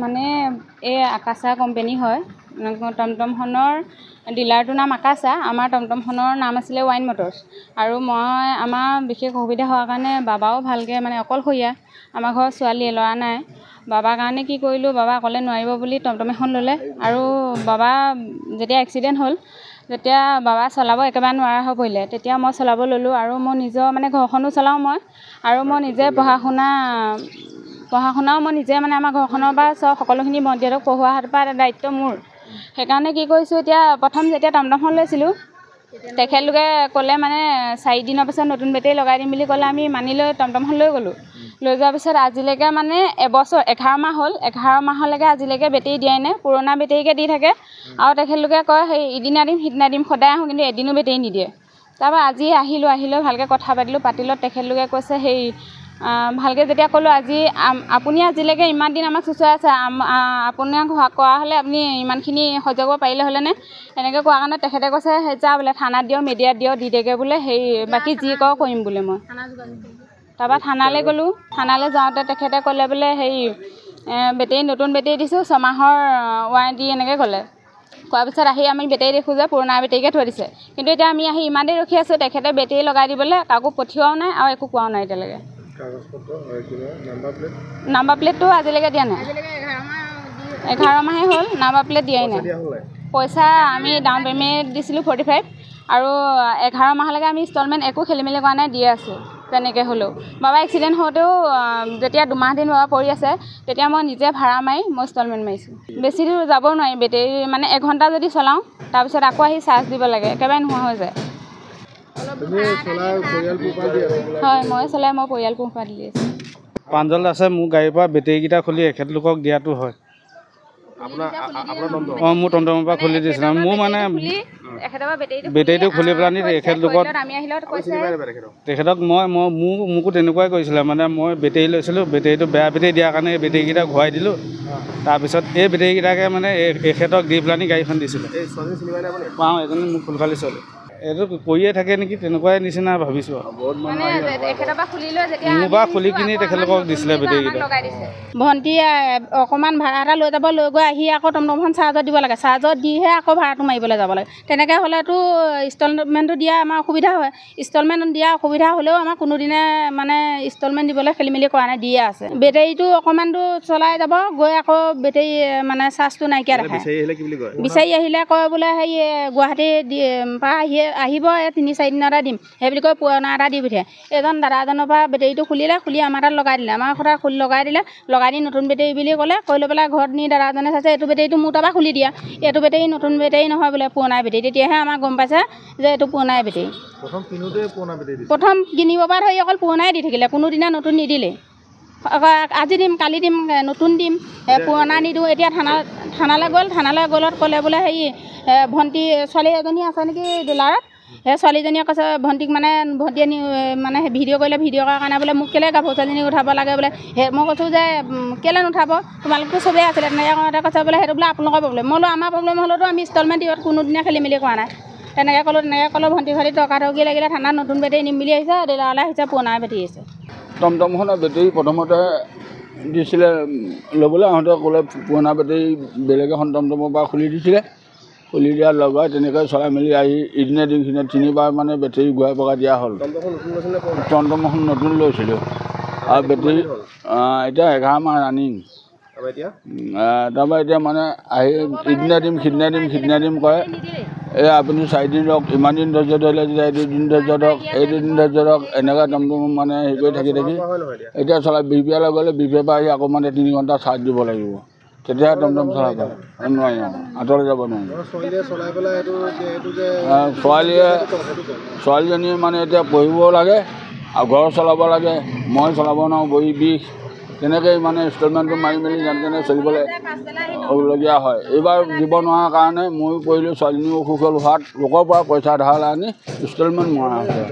মানে এই আকাশা কোম্পানী হয়। টমটমখনৰ ডিলাৰটোৰ নাম আকাশা, আমাৰ টমটমখনৰ নাম আছিলে ৱাইন মটৰ্ছ। আৰু আমাৰ বিশেষ অসুবিধা হোৱাৰ কাৰণে বাবাও ভালকৈ মানে অকলশৰীয়া, আমাৰ ঘৰৰ ছোৱালী ল'ৰা নাই। বাবাৰ কাৰণে কি কৰিলোঁ, বাবা অকলে নোৱাৰিব বুলি টমটম এখন ল'লে। আৰু বাবা যেতিয়া এক্সিডেণ্ট হ'ল, যেতিয়া বাবা চলাব একেবাৰে নোৱাৰা হৈ পৰিলে, তেতিয়া মই চলাব ল'লোঁ। আৰু মই নিজৰ মানে ঘৰখনো চলাওঁ মই, আৰু মই নিজে পঢ়া শুনাও মই নিজে মানে আমাৰ ঘৰখনৰ পৰা সকলোখিনি ভণ্টিহঁতক পঢ়োৱা হাতৰ পৰা দায়িত্ব মোৰ। সেইকাৰণে কি কৰিছোঁ, এতিয়া প্ৰথম যেতিয়া টমটমখন লৈছিলোঁ, তেখেতলোকে ক'লে মানে 4 দিনৰ পিছত নতুন বেটেৰী লগাই দিম বুলি ক'লে। আমি মানি লৈ টমটমখন লৈ গ'লোঁ। লৈ যোৱাৰ পিছত আজিলৈকে মানে এবছৰ 11 মাহ হ'ল, 11 মাহলৈকে আজিলৈকে বেটেৰী দিয়াই নাই, পুৰণা বেটেৰীকে দি থাকে। আৰু তেখেতলোকে কয় সেই ইদিনা দিম সিদিনা দিম, সদায় আহোঁ কিন্তু এদিনো বেটেৰী নিদিয়ে। তাৰপৰা আজি আহিলোঁ ভালকৈ কথা পাতিলোঁ। তেখেতলোকে কৈছে সেই ভালকৈ যেতিয়া ক'লোঁ, আপুনি আজিলৈকে ইমান দিন আমাক চুচৰাই আছে, আপোনাক কৰা হ'লে আপুনি ইমানখিনি সহ্য কৰিব পাৰিলে হ'লেনে, এনেকৈ কোৱাৰ কাৰণে তেখেতে কৈছে যা বোলে থানাত দিয়ক, মিডিয়াত দিয়ক, দি দেগে বোলে, সেই বাকী যি কওঁ কৰিম বোলে মই। তাৰপৰা থানালৈ গ'লোঁ। থানালৈ যাওঁতে তেখেতে ক'লে বোলে হেৰি নতুন বেটেৰী দিছোঁ, 6 মাহৰ ৱাৰেণ্টি এনেকৈ ক'লে। কোৱাৰ পিছত আমি বেটেৰী দেখোঁ যে পুৰণা বেটেৰীকে থৈ দিছে। কিন্তু এতিয়া আমি ইমান দেৰি ৰখি আছোঁ, তেখেতে বেটেৰী লগাই দিবলৈ কাকো পঠিওৱাও নাই আৰু একো কোৱাও নাই এতিয়ালৈকে। নাম্বাৰ প্লেটটো আজিলৈকে দিয়া নাই। 11 মাহেই হ'ল, নাম্বাৰ প্লেট দিয়াই নাই। পইচা আমি ডাউন পে'মেণ্ট দিছিলোঁ 45, আৰু 11 মাহলৈকে আমি ইনষ্টলমেণ্ট একো খেলি মেলি কৰা নাই, দিয়ে আছোঁ তেনেকৈ হ'লেও। বাবা এক্সিডেণ্ট হওঁতেও যেতিয়া 2 মাহ দিন বাবা পৰি আছে, তেতিয়া মই নিজে ভাড়া মাৰি মই ইনষ্টলমেণ্ট মাৰিছোঁ। বেছি দূৰ যাব নোৱাৰি, বেটেৰী মানে 1 ঘণ্টা যদি চলাওঁ, তাৰপিছত আকৌ আহি চাৰ্জ দিব লাগে, একেবাৰে নোহোৱা হৈ যায়। হয়, মই চলাই মই পৰিয়াল পোহপাল দি আছোঁ। প্ৰাঞ্জল দাসে মোৰ গাড়ীৰ পৰা বেটেৰীকেইটা খুলি এখেতলোকক দিয়াটো হয়। মোৰ টমটমৰ পৰা খুলি দিছিলোঁ। মোৰ মানে বেটেৰীটো খুলি পেলাই এখেতলোকক তেখেতক মোকো তেনেকুৱাই কৰিছিলে। মানে মই বেটেৰী লৈছিলোঁ, বেটেৰীটো বেয়া বেটেৰী দিয়াৰ কাৰণে এই বেটেৰীকেইটা ঘূৰাই দিলোঁ। তাৰপিছত এই বেটেৰীকেইটাকে মানে এখেতক দি পেলাই গাড়ীখন দিছিলোঁ। পাওঁ, এজনী মোক ফুলফালি ছোৱালী। এইটো কৰিয়ে থাকে নেকি, তেনেকুৱাই নিচিনা ভাবিছোঁ। মোৰ পৰা খুলি কিনি তেখেতলোকক দিছিলে বেটেৰীকেইটা। ভণ্টি অকণমান ভাড়া এটা লৈ গৈ আহি আকৌ টমটমখন চাৰ্জত দিব লাগে, চাৰ্জত দিহে আকৌ ভাড়াটো মাৰিবলৈ যাব লাগে। তেনেকৈ হ'লেতো ইনষ্টলমেণ্টটো দিয়া আমাৰ অসুবিধা হয়। ইনষ্টলমেণ্ট দিয়া অসুবিধা হ'লেও আমাৰ কোনোদিনে মানে ইনষ্টলমেণ্ট দিবলৈ খেলি মেলি কৰা নাই, দিয়ে আছে। বেটেৰীটো অকণমানটো চলাই যাব, গৈ আকৌ বেটেৰী মানে চাৰ্জটো নাইকিয়া দেখায়। বিচাৰি আহিলে কয় বোলে হেৰি গুৱাহাটী পৰা আহিব 3-4 দিনতে দিম, সেই বুলি কৈ পুৰণা এটা দি পঠিয়াই। এজন দাদাজনৰ পৰা বেটেৰীটো খুলি আমাৰ তাত লগাই দিলে। আমাৰ কথা লগাই দি নতুন বেটেৰী বুলি ক'লে, কৈ লৈ পেলাই ঘৰত নি দাদাজনে চাইছে এইটো বেটেৰীটো মোৰ তাৰপৰা খুলি দিয়া, এইটো বেটেৰী নতুন বেটেৰী নহয় বোলে, পুৰণাই বেটেৰী। তেতিয়াহে আমাৰ গম পাইছে যে এইটো পুৰণাই বেটেৰী। প্ৰথম কিনিব পৰা ধৰি অকল পুৰণাই দি থাকিলে, কোনোদিনা নতুন নিদিলে। আজি দিম, কালি দিম, নতুন দিম, পুৰণা নিদিওঁ। এতিয়া থানালৈ গ'লত ক'লে বোলে হেৰি ভণ্টি ছোৱালী এজনী আছে নেকি ডিলাৰত, সেই ছোৱালীজনীয়ে কৈছে ভণ্টিয়ে মানে ভিডিঅ' কৰিলে, ভিডিঅ' কৰাৰ কাৰণে বোলে মোক কেলৈ গাভৰু ছোৱালীজনীক উঠাব লাগে বোলে। মই কৈছোঁ যে কেলৈ নুঠাব, তোমালোকতো চবেই আছিলে। তেনেকৈ কৈছে বোলে সেইটো বোলে আপোনালোকৰ প্ৰব্লেম। মই বোলো আমাৰ প্ৰব্লেম হ'লেতো আমি ইনষ্টলমেণ্ট দিয়াত কোনোদিনে খেলি মেলি কৰা নাই। তেনেকৈ ক'লোঁ ভণ্টি ঘৰতে তৰ্কাতৰ্কি লাগিলে, থানাত নতুন বেটেৰী নিম বুলি আহিছে, ডিলাৰলৈ আহিছে পুৰণা বেটেৰী আছে। টমটমখনৰ বেটেৰী প্ৰথমতে দিছিলে ল'বলৈ, আহোঁতে ক'লে পুৰণা বেটেৰী বেলেগ এখন টমটমৰ পৰা খুলি দিছিলে। খুলি দিয়া লগাই তেনেকৈ চলাই মেলি আহি ইদিনে দিন সিদিনে 3বাৰ মানে বেটেৰী ঘূৰাই পকাই দিয়া হ'ল। টমটমখন নতুন লৈছিলোঁ আৰু বেটেৰী এতিয়া 11 মাহ ৰানিং। তাৰপৰা এতিয়া মানে আহি ইদিনা দিম সিদিনা দিম কৰে। আপুনি 4 দিন ৰওক, ইমান দিন ধৈৰ্য ধৰিলে যেতিয়া 2 দিন ধৈৰ্য ধৰক, 2 দিন ধৈৰ্য ধৰক, এনেকৈ টমটম মানে হেৰি কৰি থাকি এতিয়া চলাই বিহপুৰীয়ালৈ গ'লে বিহপুৰীয়াৰ পৰা আহি আকৌ মানে 3 ঘণ্টা চাৰ্জ দিব লাগিব, তেতিয়াহে টমটম চলাব নোৱাৰি, আঁতৰলৈ যাব নোৱাৰি। ছোৱালীজনীয়ে মানে এতিয়া পঢ়িবও লাগে আৰু ঘৰ চলাব লাগে, মই চলাব নোৱাৰোঁ, বহি বিষ। তেনেকৈয়ে মানে ইনষ্টলমেণ্টটো মাৰি মেলি যেনে তেনে চলিবলগীয়া হয়। এইবাৰ দিব নোৱাৰাৰ কাৰণে ময়ো পৰিলোঁ, ছোৱালীজনীও অসুখ হ'ল হোৱাত লোকৰ পৰা পইচা ধাৰলৈ আনি ইনষ্টলমেণ্ট মৰা হৈছে।